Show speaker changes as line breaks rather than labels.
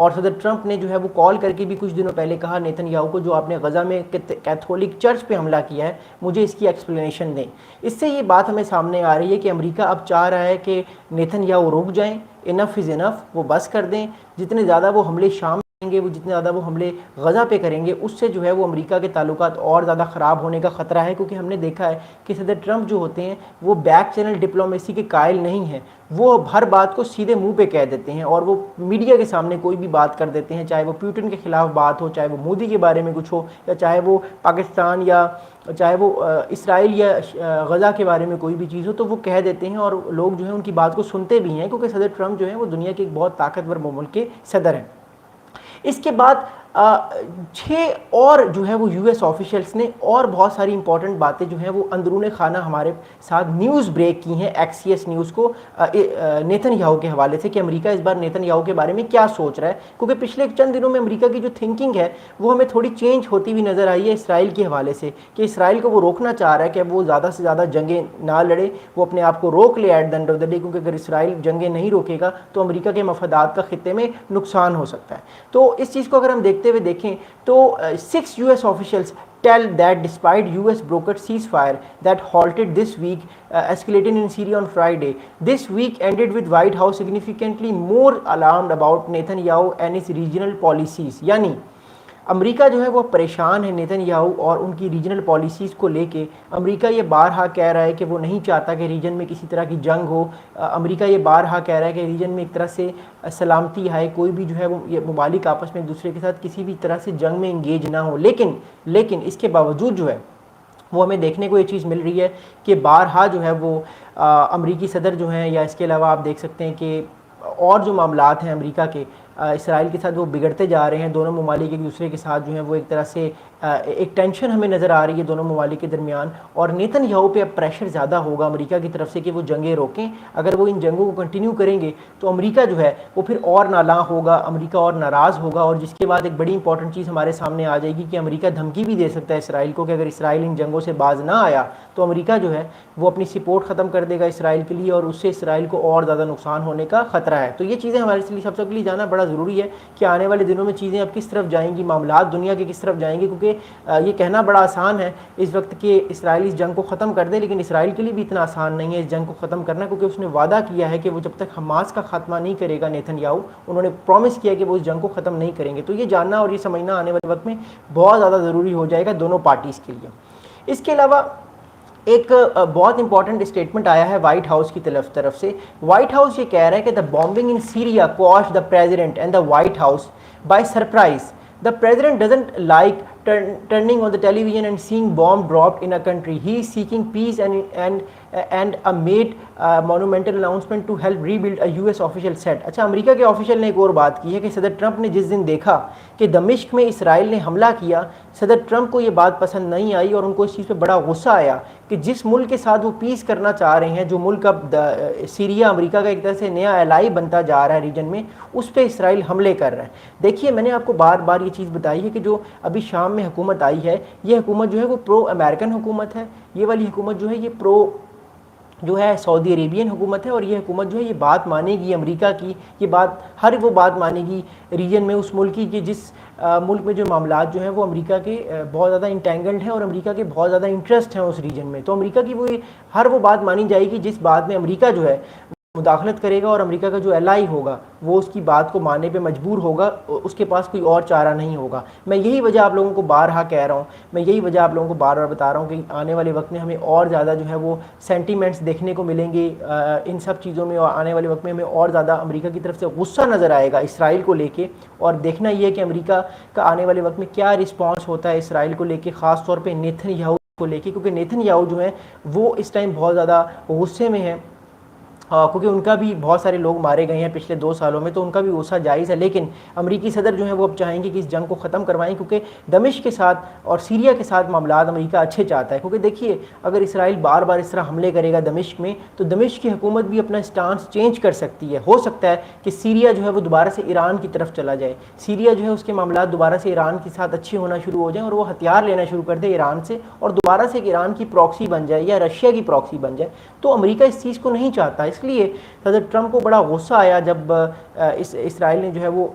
اور صدر ٹرمپ نے جو ہے وہ کال کر کے بھی کچھ دنوں پہلے کہا نیتن یاہو کو، جو آپ نے غزہ میں کیتھولک چرچ پہ حملہ کیا ہے، مجھے اس کی ایکسپلینیشن دیں۔ اس سے یہ بات ہمیں سامنے آ رہی ہے کہ امریکہ اب چاہ رہا ہے کہ نیتن یاہو رک جائیں، انف از انف، وہ بس کر دیں۔ جتنے زیادہ وہ حملے شام کریں گے، وہ جتنے زیادہ وہ حملے غزہ پہ کریں گے، اس سے جو ہے وہ امریکہ کے تعلقات اور زیادہ خراب ہونے کا خطرہ ہے، کیونکہ ہم نے دیکھا ہے کہ صدر ٹرمپ جو ہوتے ہیں وہ بیک چینل ڈپلومیسی کے قائل نہیں ہیں، وہ ہر بات کو سیدھے منہ پہ کہہ دیتے ہیں اور وہ میڈیا کے سامنے کوئی بھی بات کر دیتے ہیں، چاہے وہ پیوٹن کے خلاف بات ہو، چاہے وہ مودی کے بارے میں کچھ ہو، یا چاہے وہ پاکستان یا چاہے وہ اسرائیل یا غزہ کے بارے میں کوئی بھی چیز ہو، تو وہ کہہ دیتے ہیں اور لوگ جو ہیں ان کی بات کو سنتے بھی ہیں، کیونکہ صدر ٹرمپ جو ہیں وہ دنیا کے ایک بہت طاقتور ملک کے صدر ہیں۔ اس کے بعد 6 اور جو ہے وہ یو ایس آفیشلس نے اور بہت ساری امپورٹنٹ باتیں جو ہیں وہ اندرون خانہ ہمارے ساتھ نیوز بریک کی ہیں ایکسیس نیوز کو نیتن یاہو کے حوالے سے، کہ امریکہ اس بار نیتن یاہو کے بارے میں کیا سوچ رہا ہے، کیونکہ پچھلے چند دنوں میں امریکہ کی جو تھنکنگ ہے وہ ہمیں تھوڑی چینج ہوتی ہوئی نظر آئی ہے اسرائیل کے حوالے سے، کہ اسرائیل کو وہ روکنا چاہ رہا ہے کہ وہ زیادہ سے زیادہ جنگیں نہ لڑے، وہ اپنے آپ کو روک لے at the end of the day, کیونکہ اگر اسرائیل جنگیں نہیں روکے گا تو امریکہ کے مفادات کا خطے میں نقصان ہو سکتا ہے۔ تو اس چیز کو اگر ہم دیکھتے ہوئے دیکھیں تو 6 US officials tell that despite US brokered ceasefire that halted this week, escalating in Syria on Friday, this week ended with White House significantly more alarmed about Netanyahu and his regional policies۔ یعنی امریکہ جو ہے وہ پریشان ہے Nitin Yahoo اور ان کی regional policies کو لے کے۔ امریکہ یہ بارہا کہہ رہا ہے کہ وہ نہیں چاہتا کہ ریجن میں کسی طرح کی جنگ ہو، امریکہ یہ بارہا کہہ رہا ہے کہ ریجن میں ایک طرح سے سلامتی ہے، کوئی بھی جو ہے وہ یہ ممالک آپس میں ایک دوسرے کے ساتھ کسی بھی طرح سے جنگ میں انگیج نہ ہو، لیکن اس کے باوجود جو ہے وہ ہمیں دیکھنے کو یہ چیز مل رہی ہے کہ بارہا جو ہے وہ امریکی صدر جو ہیں، یا اس کے علاوہ آپ دیکھ سکتے ہیں کہ اور جو معاملات ہیں امریکہ کے اسرائیل کے ساتھ وہ بگڑتے جا رہے ہیں، دونوں ممالک ایک دوسرے کے ساتھ جو ہیں وہ ایک طرح سے ایک ٹینشن ہمیں نظر آ رہی ہے دونوں ممالک کے درمیان، اور نیتن یاہو پہ اب پریشر زیادہ ہوگا امریکہ کی طرف سے کہ وہ جنگیں روکیں۔ اگر وہ ان جنگوں کو کنٹینیو کریں گے تو امریکہ جو ہے وہ پھر اور نالاں ہوگا، امریکہ اور ناراض ہوگا، اور جس کے بعد ایک بڑی امپورٹنٹ چیز ہمارے سامنے آ جائے گی کہ امریکہ دھمکی بھی دے سکتا ہے اسرائیل کو کہ اگر اسرائیل ان جنگوں سے باز نہ آیا تو امریکہ جو ہے وہ اپنی سپورٹ ختم کر دے گا اسرائیل کے لیے، اور اس سے اسرائیل کو اور زیادہ نقصان ہونے کا خطرہ ہے۔ تو یہ چیزیں ہمارے لیے سب کے لیے جانا بڑا ضروری ہے کہ آنے والے دنوں میں چیزیں اب کس طرف جائیں گی، معاملات دنیا کے کس طرف جائیں گے، کیونکہ یہ کہنا بڑا آسان ہے اس وقت کہ اسرائیل اس جنگ کو ختم کر دے، لیکن اسرائیل کے لیے بھی اتنا آسان نہیں ہے اس جنگ کو ختم کرنا، کیونکہ اس نے وعدہ کیا ہے کہ وہ جب تک حماس کا خاتمہ نہیں کرے گا نیتن یاہو، انہوں نے پرومس کیا کہ وہ اس جنگ کو ختم نہیں کریں گے۔ تو یہ جاننا اور یہ سمجھنا آنے والے وقت میں بہت زیادہ ضروری ہو جائے گا دونوں پارٹیز کے لیے۔ اس کے علاوہ ایک بہت امپورٹنٹ اسٹیٹمنٹ آیا ہے وائٹ ہاؤس کی طرف سے۔ وائٹ ہاؤس یہ کہہ رہا ہے کہ the bombing in Syria caught the president and the White House by surprise. The president doesn't like turning on the television and seeing bomb dropped in a country. He is seeking peace and a made monumental announcement to help rebuild, a US official said۔ اچھا، امریکہ کے official نے ایک اور بات کی ہے کہ صدر ٹرمپ نے جس دن دیکھا کہ دمشق میں اسرائیل نے حملہ کیا، صدر ٹرمپ کو یہ بات پسند نہیں آئی اور ان کو اس چیز پہ بڑا غصہ آیا کہ جس ملک کے ساتھ وہ پیس کرنا چاہ رہے ہیں، جو ملک اب سیریا امریکہ کا ایک طرح سے نیا ایلائی بنتا جا رہا ہے ریجن میں، اس پہ اسرائیل حملے کر رہا ہے۔ دیکھیے، میں نے آپ کو بار بار یہ چیز بتائی ہے کہ جو ابھی شام میں حکومت آئی ہے، یہ حکومت جو ہے وہ پرو امریکن حکومت ہے، یہ والی حکومت جو ہے یہ پرو جو ہے سعودی عربین حکومت ہے، اور یہ حکومت جو ہے یہ بات مانے گی امریکہ کی، یہ بات ہر وہ بات مانے گی ریجن میں اس ملک کی کہ جس ملک میں جو معاملات جو ہیں وہ امریکہ کے بہت زیادہ انٹینگلڈ ہیں اور امریکہ کے بہت زیادہ انٹرسٹ ہیں اس ریجن میں۔ تو امریکہ کی وہ ہر وہ بات مانی جائے گی جس بات میں امریکہ جو ہے مداخلت کرے گا، اور امریکہ کا جو ایلائی ہوگا وہ اس کی بات کو ماننے پہ مجبور ہوگا، اس کے پاس کوئی اور چارہ نہیں ہوگا۔ میں یہی وجہ آپ لوگوں کو بارہا کہہ رہا ہوں، میں یہی وجہ آپ لوگوں کو بار بار بتا رہا ہوں کہ آنے والے وقت میں ہمیں اور زیادہ جو ہے وہ سینٹیمنٹس دیکھنے کو ملیں گے ان سب چیزوں میں، اور آنے والے وقت میں ہمیں اور زیادہ امریکہ کی طرف سے غصہ نظر آئے گا اسرائیل کو لے کے، اور دیکھنا یہ ہے کہ امریکہ کا آنے والے وقت میں کیا رسپانس ہوتا ہے اسرائیل کو لے کے، خاص طور پہ نیتن یاہو کو لے کے، کیونکہ نیتن یاہو جو ہیں وہ اس ٹائم بہت زیادہ غصے میں ہیں، کیونکہ ان کا بھی بہت سارے لوگ مارے گئے ہیں پچھلے 2 سالوں میں، تو ان کا بھی غصہ جائز ہے، لیکن امریکی صدر جو ہیں وہ اب چاہیں گے کہ اس جنگ کو ختم کروائیں، کیونکہ دمشق کے ساتھ اور سیریا کے ساتھ معاملات امریکہ اچھے چاہتا ہے۔ کیونکہ دیکھیے، اگر اسرائیل بار بار اس طرح حملے کرے گا دمشق میں، تو دمشق کی حکومت بھی اپنا سٹانس چینج کر سکتی ہے، ہو سکتا ہے کہ سیریا جو ہے وہ دوبارہ سے ایران کی طرف چلا جائے، سیریا جو ہے اس کے معاملات دوبارہ سے ایران کے ساتھ اچھے ہونا شروع ہو جائیں، اور وہ ہتھیار لینا شروع کر دے ایران سے، اور دوبارہ سے ایران کی پراکسی بن جائے یا رشیا کی پراکسی بن جائے۔ تو امریکہ اس چیز کو نہیں چاہتا، اس لیے صدر ٹرمپ کو بڑا غصہ آیا جب اسرائیل نے جو ہے وہ